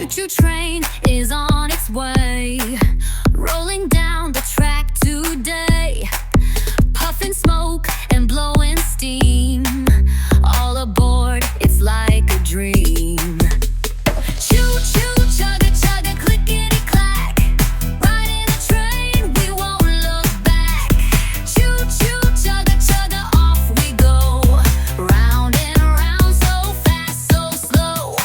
choo-choo train is on its way, rolling down the track today, puffing smoke and blowing steam. All aboard, it's like a dream. Choo-choo, chugga, chugga, clickety-clack, riding the train, we won't look back. Choo-choo, chugga, chugga, off we go, round and round, so fast, so slow.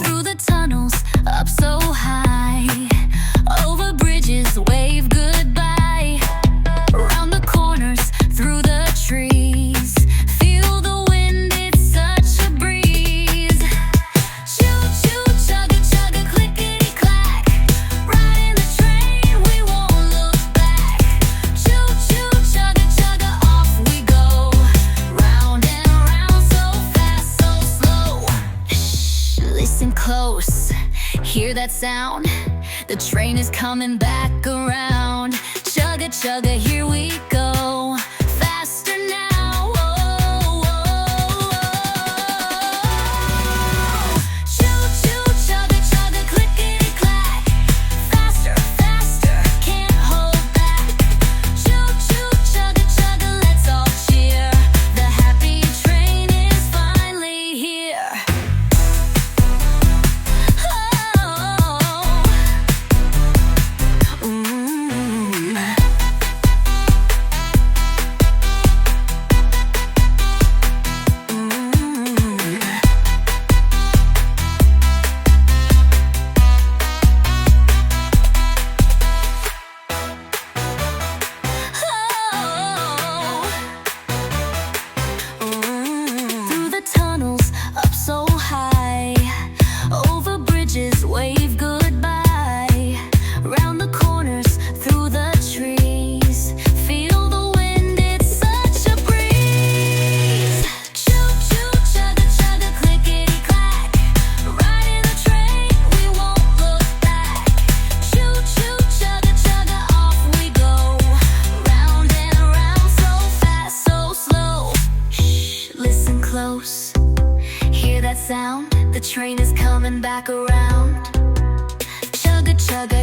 Through the tunnels, up so high, over bridges, wave goodbye. Around the corners, through the trees, feel the wind, it's such a breeze. Choo-choo, chugga, chugga, clickety-clack, riding the train, we won't look back. Choo-choo, chugga, chugga, off we go, round and round, so fast, so slow. Shh, listen close, hear that sound? The train is coming back around. Chugga, chugga, here we go, faster now. Choo-choo, chugga, chugga, clickety-clack, faster, faster, can't hold back. Choo-choo, chugga, chugga, let's all cheer, the happy train is finally here. Through the tunnels, up so high, over bridges, wave goodbye. Round the corners, through the trees, feel the wind, it's such a breeze. Choo-choo, chugga, chugga, clickety-clack, riding the train, we won't look back. Choo-choo, chugga, chugga, off we go, round and round, so fast, so slow. Shh, listen close, hear that sound? The train is coming back around. Chugga, chugga,